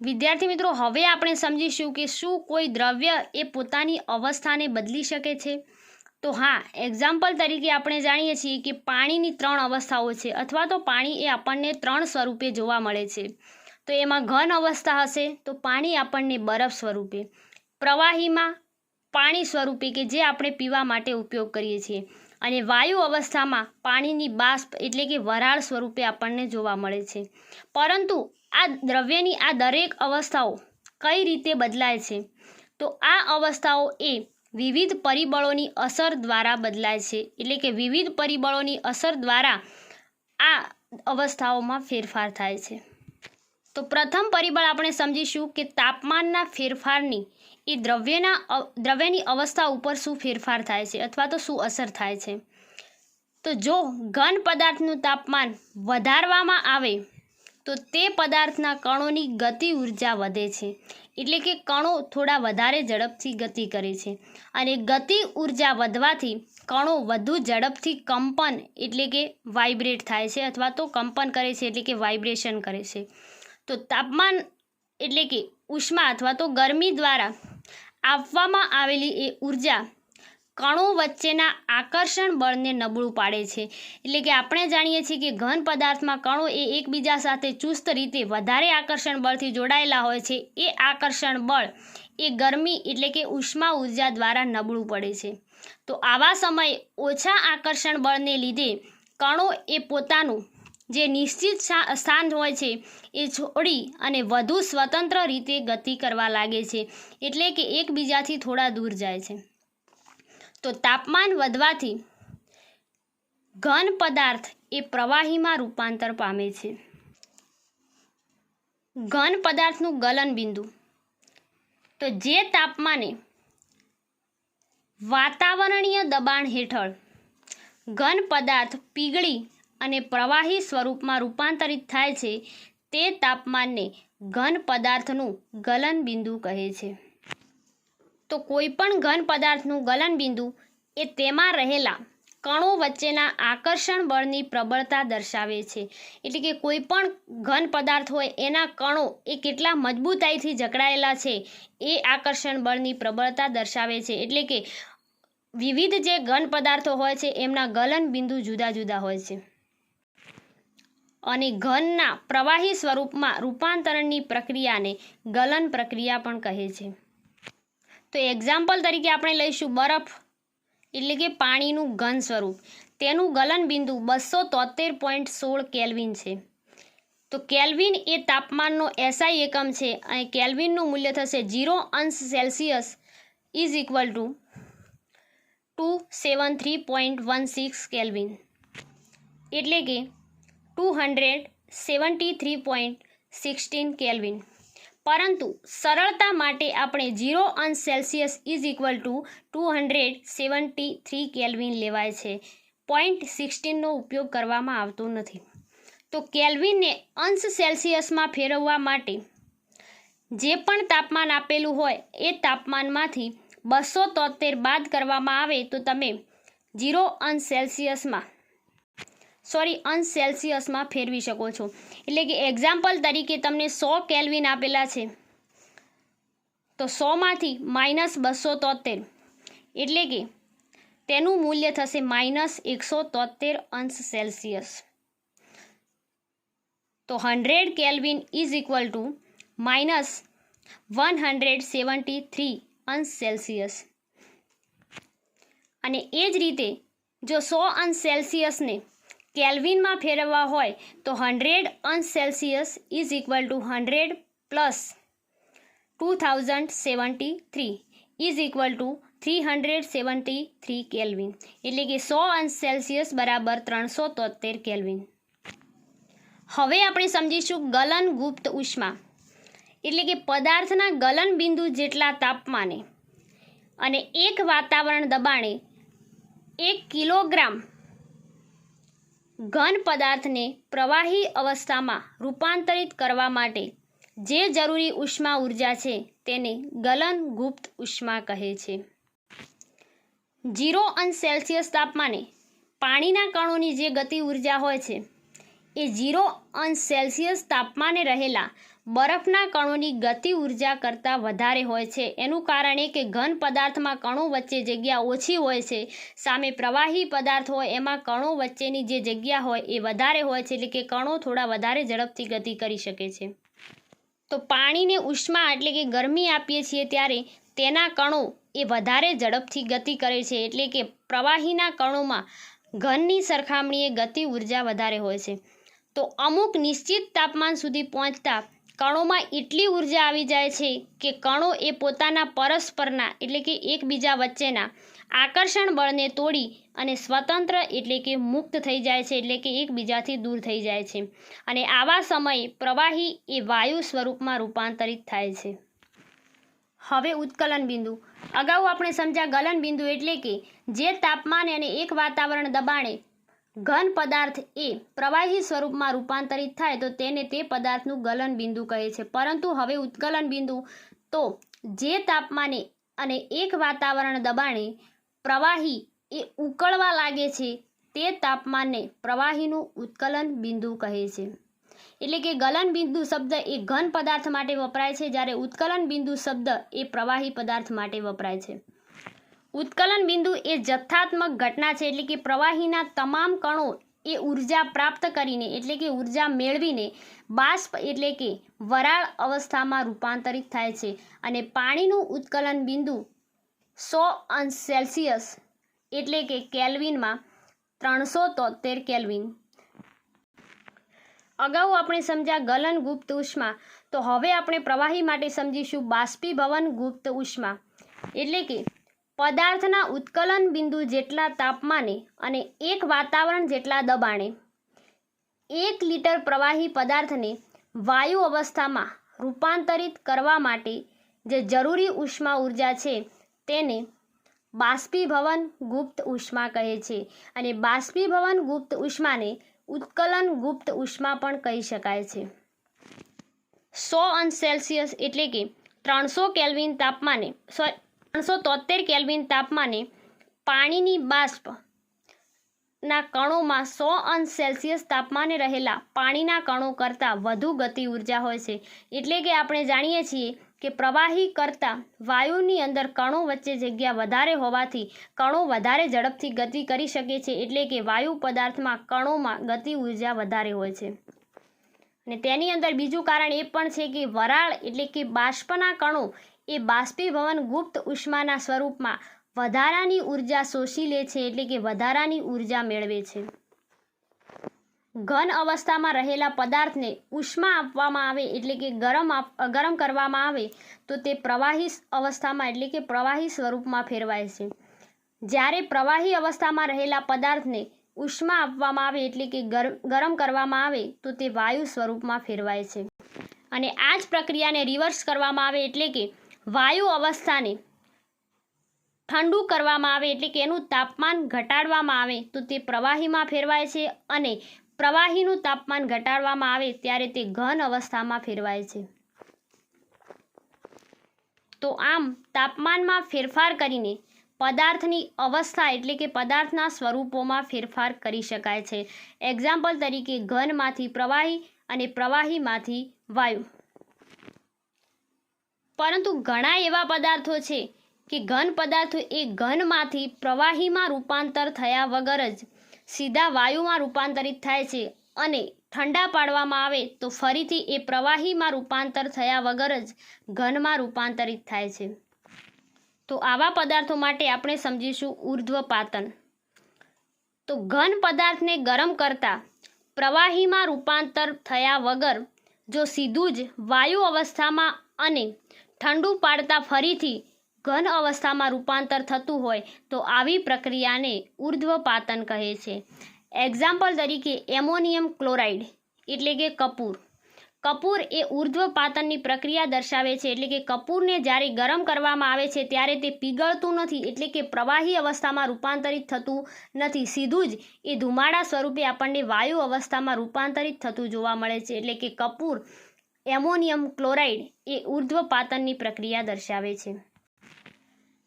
વિદ્યાર્થી મિત્રો, હવે આપણે સમજીશું કે શું કોઈ દ્રવ્ય એ પોતાની અવસ્થાને બદલી શકે છે? તો હા, એક્ઝામ્પલ તરીકે આપણે જાણીએ છીએ કે પાણીની 3 અવસ્થાઓ છે, અથવા તો પાણી એ આપણને 3 સ્વરૂપે જોવા મળે છે. તો એમાં ઘન અવસ્થા હશે તો પાણી આપણને બરફ સ્વરૂપે, પ્રવાહીમાં પાણી સ્વરૂપે કે જે આપણે પીવા માટે ઉપયોગ કરીએ છીએ, અને વાયુ અવસ્થામાં પાણીની બાષ્પ એટલે કે વરાળ સ્વરૂપે આપણને જોવા મળે છે. પરંતુ આ દ્રવ્યની આ દરેક અવસ્થાઓ કઈ રીતે બદલાય છે? તો આ અવસ્થાઓ એ વિવિધ પરિબળોની અસર દ્વારા બદલાય છે. એટલે કે વિવિધ પરિબળોની અસર દ્વારા આ અવસ્થાઓમાં ફેરફાર થાય છે. તો પ્રથમ પરિબળ આપણે સમજીશું કે તાપમાનના ફેરફારની એ દ્રવ્યની અવસ્થા ઉપર શું ફેરફાર થાય છે અથવા તો શું અસર થાય છે. તો જો ઘન પદાર્થનું તાપમાન વધારવામાં આવે તો તે પદાર્થના કણોની ગતિ ઉર્જા વધે છે. એટલે કે કણો થોડા વધારે ઝડપથી ગતિ કરે છે, અને ગતિ ઉર્જા વધવાથી કણો વધુ ઝડપથી કંપન એટલે કે વાઇબ્રેટ થાય છે, અથવા તો કંપન કરે છે એટલે કે વાઇબ્રેશન કરે છે. તો તાપમાન એટલે કે ઉષ્મા અથવા તો ગરમી દ્વારા આપવામાં આવેલી એ ઉર્જા કણો વચ્ચેના આકર્ષણ બળને નબળું પાડે છે. એટલે કે આપણે જાણીએ છીએ કે ઘન પદાર્થમાં કણો એ એકબીજા સાથે ચુસ્ત રીતે વધારે આકર્ષણ બળથી જોડાયેલા હોય છે. એ આકર્ષણ બળ એ ગરમી એટલે કે ઉષ્મા ઉર્જા દ્વારા નબળું પડે છે. તો આવા સમયે ઓછા આકર્ષણ બળને લીધે કણો એ પોતાનું જે નિશ્ચિત સ્થાન હોય છે એ છોડી અને વધુ સ્વતંત્ર રીતે ગતિ કરવા લાગે છે. એટલે કે એકબીજાથી થોડા દૂર જાય છે. તો તાપમાન વધવાથી ઘન પદાર્થ એ પ્રવાહીમાં રૂપાંતર પામે છે. ઘન પદાર્થનું ગલન બિંદુ. તો જે તાપમાને વાતાવરણીય દબાણ હેઠળ ઘન પદાર્થ પીગળી અને પ્રવાહી સ્વરૂપમાં રૂપાંતરિત થાય છે તે તાપમાનને ઘન પદાર્થનું ગલન બિંદુ કહે છે. તો કોઈ પણ ઘન પદાર્થનું ગલન બિંદુ એ તેમાં રહેલા કણો વચ્ચેના આકર્ષણ બળની પ્રબળતા દર્શાવે છે. એટલે કે કોઈ પણ ઘન પદાર્થ હોય એના કણો એ કેટલા મજબૂતાઈથી જકડાયેલા છે એ આકર્ષણ બળની પ્રબળતા દર્શાવે છે. એટલે કે વિવિધ જે ઘન પદાર્થો હોય છે એમના ગલન બિંદુ જુદા જુદા હોય છે, અને ઘનના પ્રવાહી સ્વરૂપમાં રૂપાંતરણની પ્રક્રિયાને ગલન પ્રક્રિયા પણ કહે છે. તો એક્ઝામ્પલ તરીકે આપણે લઈશું બરફ એટલે કે પાણીનું ઘન સ્વરૂપ. તેનું ગલન બિંદુ 273.16 કેલ્વિન છે. તો કેલ્વિન એ તાપમાનનો SI એકમ છે, અને કેલ્વિનનું મૂલ્ય થશે 0 અંશ Celsius is equal to 273.16 kelvin, એટલે કે 273.16 કેલ્વિન. પરંતુ સરળતા માટે આપણે 0 અંશ Celsius is equal to 273 kelvin લેવાય છે. 0.16નો ઉપયોગ કરવામાં આવતો નથી. તો કેલ્વિનને અંશ સેલ્સિયસમાં ફેરવવા માટે જે પણ તાપમાન આપેલું હોય એ તાપમાનમાંથી 273 બાદ કરવામાં આવે તો તમે 0 અંશ સેલ્સિયસમાં ફેરવી શકો છો. એટલે કે એક્ઝામ્પલ તરીકે તમને 100 કેલ્વિન આપેલા છે, તો 100માંથી -273 એટલે કે તેનું મૂલ્ય થશે -173 અંશ સેલ્સિયસ. તો 100 કેલ્વિન ઇઝ ઇક્વલ ટુ -173 અંશ સેલ્સિયસ. અને એ જ રીતે જો 100 અંશ સેલ્સિયસને કેલ્વિનમાં ફેરવવા હોય તો 100 અંશ Celsius is equal to 100 plus 2073 is equal to 373 kelvin. એટલે કે 100 અંશ સેલ્સિયસ બરાબર 373 કેલ્વિન. હવે આપણે સમજીશું ગલન ગુપ્ત ઉષ્મા. એટલે કે પદાર્થના ગલન બિંદુ જેટલા તાપમાને અને 1 વાતાવરણ દબાણે 1 કિલોગ્રામ ઘન પદાર્થને પ્રવાહી અવસ્થામાં રૂપાંતરિત કરવા માટે જે જરૂરી ઉષ્મા ઉર્જા છે તેને ગલન ગુપ્ત ઉષ્મા કહે છે. 0 અંશ સેલ્સિયસ તાપમાને પાણીના કણોની જે ગતિ ઉર્જા હોય છે એ 0 અંશ સેલ્સિયસ તાપમાને રહેલા બરફના કણોની ગતિ ઉર્જા કરતાં વધારે હોય છે। એનું કારણ એ કે ઘન પદાર્થમાં કણો વચ્ચે જગ્યા ઓછી હોય છે, સામે પ્રવાહી પદાર્થ હોય એમાં કણો વચ્ચેની જે જગ્યા હોય એ વધારે હોય છે, એટલે કે કણો થોડા વધારે ઝડપથી ગતિ કરી શકે છે। તો પાણીને ઉષ્મા એટલે કે ગરમી આપીએ છીએ ત્યારે તેના કણો એ વધારે ઝડપથી ગતિ કરે છે, એટલે કે પ્રવાહીના કણોમાં ઘનની સરખામણીએ ગતિ ઉર્જા વધારે હોય છે। તો અમુક નિશ્ચિત તાપમાન સુધી પહોંચતા કણોમાં એટલી ઉર્જા આવી જાય છે કે કણો એ પોતાના પરસ્પરના એટલે કે એકબીજા વચ્ચેના આકર્ષણ બળને તોડી અને સ્વતંત્ર એટલે કે મુક્ત થઈ જાય છે, એટલે કે એકબીજાથી દૂર થઈ જાય છે અને આવા સમયે પ્રવાહી એ વાયુ સ્વરૂપમાં રૂપાંતરિત થાય છે। હવે ઉત્કલન બિંદુ। અગાઉ આપણે સમજ્યા ગલન બિંદુ એટલે કે જે તાપમાને અને એક વાતાવરણ દબાણે ઘન પદાર્થ એ પ્રવાહી સ્વરૂપમાં રૂપાંતરિત થાય તો તેને તે પદાર્થનું ગલન બિંદુ કહે છે। પરંતુ હવે ઉત્કલન બિંદુ તો જે તાપમાને અને એક વાતાવરણ દબાણે પ્રવાહી એ ઉકળવા લાગે છે તે તાપમાનને પ્રવાહીનું ઉત્કલન બિંદુ કહે છે। એટલે કે ગલન બિંદુ શબ્દ એ ઘન પદાર્થ માટે વપરાય છે, જ્યારે ઉત્કલન બિંદુ શબ્દ એ પ્રવાહી પદાર્થ માટે વપરાય છે। ઉત્કલન બિંદુ એ જથ્થાત્મક ઘટના છે, એટલે કે પ્રવાહીના તમામ કણો એ ઉર્જા પ્રાપ્ત કરીને એટલે કે ઉર્જા મેળવીને બાષ્પ એટલે કે વરાળ અવસ્થામાં રૂપાંતરિત થાય છે અને પાણીનું ઉત્કલન બિંદુ 100 અંશ સેલ્સિયસ એટલે કે કેલ્વિનમાં 373 કેલ્વિન। અગાઉ આપણે સમજ્યા ગલન ગુપ્ત ઉષ્મા, તો હવે આપણે પ્રવાહી માટે સમજીશું બાષ્પીભવન ગુપ્ત ઉષ્મા। એટલે કે પદાર્થના ઉત્કલન બિંદુ જેટલા તાપમાને અને એક વાતાવરણ જેટલા દબાણે 1 લિટર પ્રવાહી પદાર્થને વાયુ અવસ્થામાં રૂપાંતરિત કરવા માટે જે જરૂરી ઉષ્મા ઉર્જા છે તેને બાષ્પીભવન ગુપ્ત ઉષ્મા કહે છે અને બાષ્પીભવન ગુપ્ત ઉષ્માને ઉત્કલન ગુપ્ત ઉષ્મા પણ કહી શકાય છે। 100 અંશ સેલ્સિયસ એટલે કે 300 કેલ્વિન તાપમાને 373 કેલ્વિન તાપમાને પાણીની બાષ્પના કણોમાં 100 અંશ સેલ્સિયસ તાપમાને રહેલા પાણીના કણો કરતાં વધુ ગતિ ઉર્જા હોય છે। એટલે કે આપણે જાણીએ છીએ કે પ્રવાહી કરતાં વાયુની અંદર કણો વચ્ચે જગ્યા વધારે હોવાથી કણો વધારે ઝડપથી ગતિ કરી શકે છે, એટલે કે વાયુ પદાર્થમાં કણોમાં ગતિ ઉર્જા વધારે હોય છે। અને તેની અંદર બીજું કારણ એ પણ છે કે વરાળ એટલે કે બાષ્પના કણો એ બાષ્પીભવન ગુપ્ત ઉષ્માના સ્વરૂપમાં વધારાની ઉર્જા શોષી લે છે, એટલે કે વધારાની ઉર્જા મેળવે છે। ઘન અવસ્થામાં રહેલા પદાર્થને ઉષ્મા આપવામાં આવે એટલે કે ગરમ કરવામાં આવે તો તે પ્રવાહી અવસ્થામાં એટલે કે પ્રવાહી સ્વરૂપમાં ફેરવાય છે, જ્યારે પ્રવાહી અવસ્થામાં રહેલા પદાર્થને ઉષ્મા આપવામાં આવે એટલે કે ગરમ કરવામાં આવે તો તે વાયુ સ્વરૂપમાં ફેરવાય છે। અને આ જ પ્રક્રિયાને રિવર્સ કરવામાં આવે એટલે કે વાયુ અવસ્થાને ઠંડુ કરવામાં આવે એટલે કે એનું તાપમાન ઘટાડવામાં આવે તો તે પ્રવાહીમાં ફેરવાય છે અને પ્રવાહીનું તાપમાન ઘટાડવામાં આવે ત્યારે તે ઘન અવસ્થામાં ફેરવાય છે। તો આમ તાપમાનમાં ફેરફાર કરીને પદાર્થની અવસ્થા એટલે કે પદાર્થના સ્વરૂપોમાં ફેરફાર કરી શકાય છે। એક્ઝામ્પલ તરીકે ઘનમાંથી પ્રવાહી અને પ્રવાહીમાંથી વાયુ। પરંતુ ઘણા એવા પદાર્થો છે કે ઘન પદાર્થો એ ઘનમાંથી પ્રવાહીમાં રૂપાંતર થયા વગર જ સીધા વાયુમાં રૂપાંતરિત થાય છે અને ઠંડા પાડવામાં આવે તો ફરીથી એ પ્રવાહીમાં રૂપાંતર થયા વગર જ ઘનમાં રૂપાંતરિત થાય છે। તો આવા પદાર્થો માટે આપણે સમજીશું ઉર્ધ્વપાતન। તો ઘન પદાર્થને ગરમ કરતા પ્રવાહીમાં રૂપાંતર થયા વગર જો સીધું જ વાયુ અવસ્થામાં અને ઠંડુ પાડતા ફરીથી ઘન અવસ્થામાં રૂપાંતર થતું હોય તો આવી પ્રક્રિયાને ઉર્ધ્વપાતન કહે છે। એક્ઝામ્પલ તરીકે એમોનિયમ ક્લોરાઇડ એટલે કે કપૂર। કપૂર એ ઉર્ધ્વપાતનની પ્રક્રિયા દર્શાવે છે, એટલે કે કપૂરને જ્યારે ગરમ કરવામાં આવે છે ત્યારે તે પીગળતું નથી, એટલે કે પ્રવાહી અવસ્થામાં રૂપાંતરિત થતું નથી, સીધું જ એ ધુમાડા સ્વરૂપે આપણને વાયુ અવસ્થામાં રૂપાંતરિત થતું જોવા મળે છે। એટલે કે કપૂર એમોનિયમ ક્લોરાઇડ એ ઉર્ધ્વપાતનની પ્રક્રિયા દર્શાવે છે।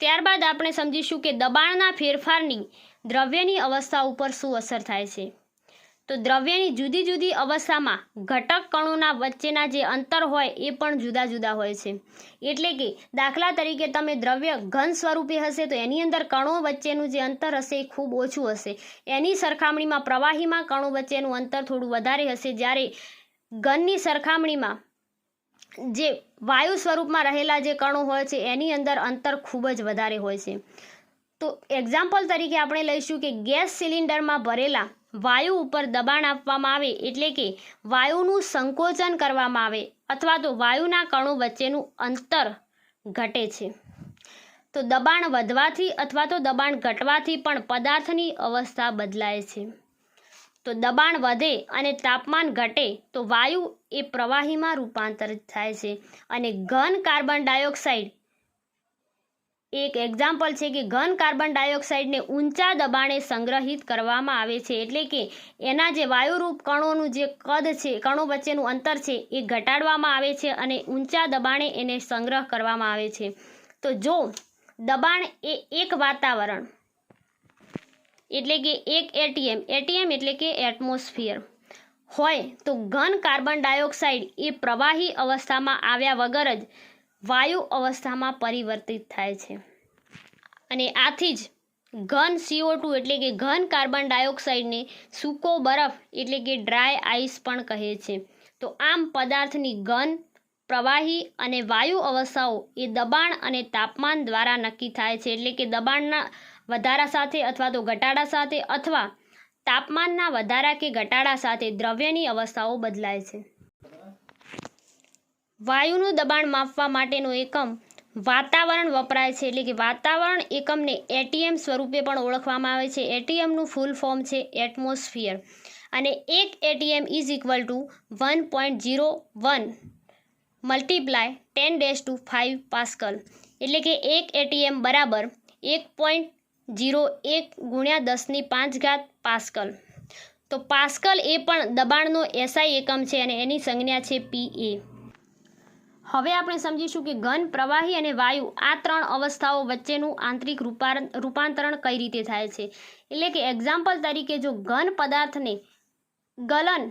ત્યારબાદ આપણે સમજીશું કે દબાણના ફેરફારની દ્રવ્યની અવસ્થા ઉપર શું અસર થાય છે। તો દ્રવ્યની જુદી જુદી અવસ્થામાં ઘટક કણોના વચ્ચેના જે અંતર હોય એ પણ જુદા જુદા હોય છે. એટલે કે દાખલા તરીકે તમે દ્રવ્ય ઘન સ્વરૂપે હશે તો એની અંદર કણો વચ્ચેનું જે અંતર હશે એ ખૂબ ઓછું હશે. એની સરખામણીમાં પ્રવાહીમાં કણો વચ્ચેનું અંતર થોડું વધારે હશે, જ્યારે ઘનની સરખામણીમાં જે વાયુ સ્વરૂપમાં રહેલા જે કણો હોય છે એની અંદર અંતર ખૂબ જ વધારે હોય છે. તો એક્ઝામ્પલ તરીકે આપણે લઈશું કે ગેસ સિલિન્ડરમાં ભરેલા વાયુ ઉપર દબાણ આપવામાં આવે, એટલે કે વાયુનું સંકોચન કરવામાં આવે અથવા તો વાયુના કણો વચ્ચેનું અંતર ઘટે છે. તો દબાણ વધવાથી અથવા તો દબાણ ઘટવાથી પણ પદાર્થની અવસ્થા બદલાય છે. તો દબાણ વધે અને તાપમાન ઘટે તો વાયુ એ પ્રવાહીમાં રૂપાંતરિત થાય છે. અને ઘન કાર્બન ડાયોક્સાઇડ એક એક્ઝામ્પલ છે કે ઘન કાર્બન ડાયોક્સાઇડને ઊંચા દબાણે સંગ્રહિત કરવામાં આવે છે, એટલે કે એના જે વાયુરૂપ કણોનું જે કદ છે, કણો વચ્ચેનું અંતર છે એ ઘટાડવામાં આવે છે અને ઊંચા દબાણે એને સંગ્રહ કરવામાં આવે છે. તો જો દબાણ એ એક વાતાવરણ એટલે કે એક એટીએમ એટલે કે એટમોસ્ફિયર હોય તો ઘન કાર્બન ડાયોક્સાઇડ એ પ્રવાહી અવસ્થામાં આવ્યા વગર જ વાયુ અવસ્થામાં પરિવર્તિત થાય છે. અને આથી જ ઘન CO2 એટલે કે ઘન કાર્બન ડાયોક્સાઇડને સૂકો બરફ એટલે કે ડ્રાય આઈસ પણ કહે છે. તો આમ પદાર્થની ઘન, પ્રવાહી અને વાયુ અવસ્થાઓ એ દબાણ અને તાપમાન દ્વારા નક્કી થાય છે. એટલે કે દબાણના વધારા સાથે અથવા તો ઘટાડા સાથે અથવા તાપમાનના વધારા કે ઘટાડા સાથે દ્રવ્યની અવસ્થાઓ બદલાય છે. વાયુનું દબાણ માપવા માટેનો એકમ વાતાવરણ વપરાય છે, એટલે કે વાતાવરણ એકમને એટીએમ સ્વરૂપે પણ ઓળખવામાં આવે છે. એટીએમનું ફૂલ ફોર્મ છે એટમોસ્ફિયર અને એક ATM is equal to 1.01 multiply 10⁵ pascal, એટલે કે એક એટીએમ બરાબર 1.01 ગુણ્યા 10⁵ પાસ્કલ. તો પાસ્કલ એ પણ દબાણનો એસઆઈ એકમ છે અને એની સંજ્ઞા છે PA. હવે આપણે સમજીશું કે ઘન, પ્રવાહી અને વાયુ આ ત્રણ અવસ્થાઓ વચ્ચેનું આંતરિક રૂપાંતરણ કઈ રીતે થાય છે. એટલે કે એક્ઝામ્પલ તરીકે જો ઘન પદાર્થને ગલન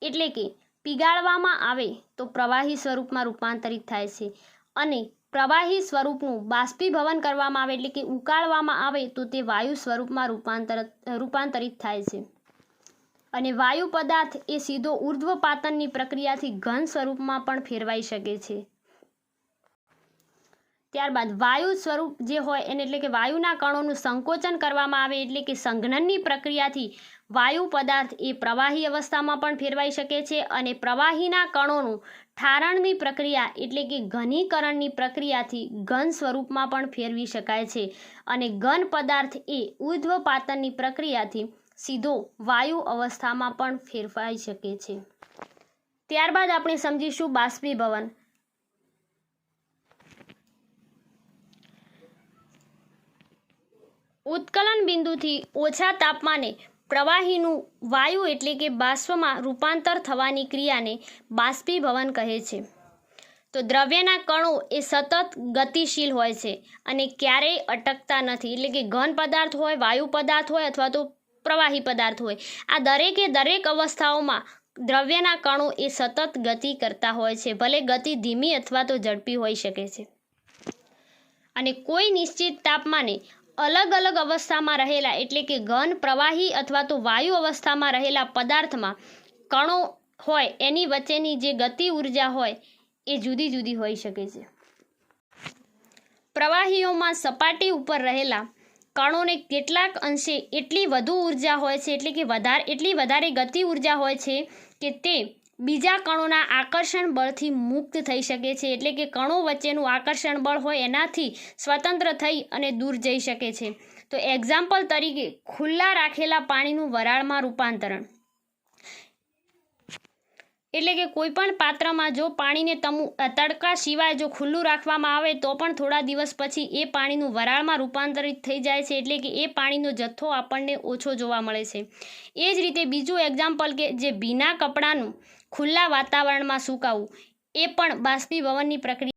એટલે કે પીગાળવામાં આવે તો પ્રવાહી સ્વરૂપમાં રૂપાંતરિત થાય છે અને પ્રવાહી સ્વરૂપનું બાષ્પીભવન કરવામાં આવે એટલે કે ઉકાળવામાં આવે તો તે વાયુ સ્વરૂપમાં રૂપાંતરિત થાય છે. અને વાયુ પદાર્થ એ સીધો ઉર્ધ્વપાતનની પ્રક્રિયાથી ઘન સ્વરૂપમાં પણ ફેરવાઈ શકે છે. ત્યારબાદ વાયુ સ્વરૂપ જે હોય એને એટલે કે વાયુના કણોનું સંકોચન કરવામાં આવે એટલે કે સંઘનનની પ્રક્રિયાથી વાયુ પદાર્થ એ પ્રવાહી અવસ્થામાં પણ ફેરવાઈ શકે છે અને પ્રવાહીના કણોનું ઠારણની પ્રક્રિયા એટલે કે ઘનીકરણની પ્રક્રિયાથી ઘન સ્વરૂપમાં પણ ફેરવી શકાય છે અને ઘન પદાર્થ એ ઉર્ધ્વપાતનની પ્રક્રિયાથી સીધો વાયુ અવસ્થામાં પણ ફેરવાઈ શકે છે. ત્યારબાદ આપણે સમજીશું બાષ્પીભવન. ઉત્કલન બિંદુથી ઓછા તાપમાને પ્રવાહીનું વાયુ એટલે કે બાષ્પમાં રૂપાંતર થવાની ક્રિયાને બાષ્પીભવન કહે છે. તો દ્રવ્યના કણો એ સતત ગતિશીલ હોય છે અને ક્યારેય અટકતા નથી, એટલે કે ઘન પદાર્થ હોય, વાયુ પદાર્થ હોય અથવા તો પ્રવાહી પદાર્થ હોય, આ દરેક અવસ્થાઓમાં દ્રવ્યના કણો એ સતત ગતિ કરતા હોય છે, ભલે ગતિ ધીમી અથવા તો ઝડપી હોઈ શકે છે. અને કોઈ નિશ્ચિત તાપમાને અલગ અલગ અવસ્થામાં રહેલા એટલે કે ઘન, પ્રવાહી અથવા તો વાયુ અવસ્થામાં રહેલા પદાર્થમાં કણો હોય એની વચ્ચેની જે ગતિ ઉર્જા હોય એ જુદી જુદી હોઈ શકે છે. પ્રવાહીઓમાં સપાટી ઉપર રહેલા કણોને કેટલાક અંશે એટલી વધુ ઉર્જા હોય છે એટલે કે એટલી વધારે ગતિ ઉર્જા હોય છે કે તે બીજા કણોના આકર્ષણ બળથી મુક્ત થઈ શકે છે, એટલે કે કણો વચ્ચેનું આકર્ષણ બળ હોય એનાથી સ્વતંત્ર થઈ અને દૂર જઈ શકે છે. તો એક્ઝામ્પલ તરીકે ખુલ્લા રાખેલા પાણીનું વરાળમાં રૂપાંતરણ, એટલે કે કોઈ પણ પાત્રમાં જો પાણીને તડકા સિવાય જો ખુલ્લું રાખવામાં આવે તો પણ થોડા દિવસ પછી એ પાણીનું વરાળમાં રૂપાંતરિત થઈ જાય છે, એટલે કે એ પાણીનો જથ્થો આપણને ઓછો જોવા મળે છે. એ જ રીતે બીજું એક્ઝામ્પલ કે જે ભીના કપડાનું ખુલ્લા વાતાવરણમાં સુકાવવું એ પણ બાષ્પીભવનની પ્રક્રિયા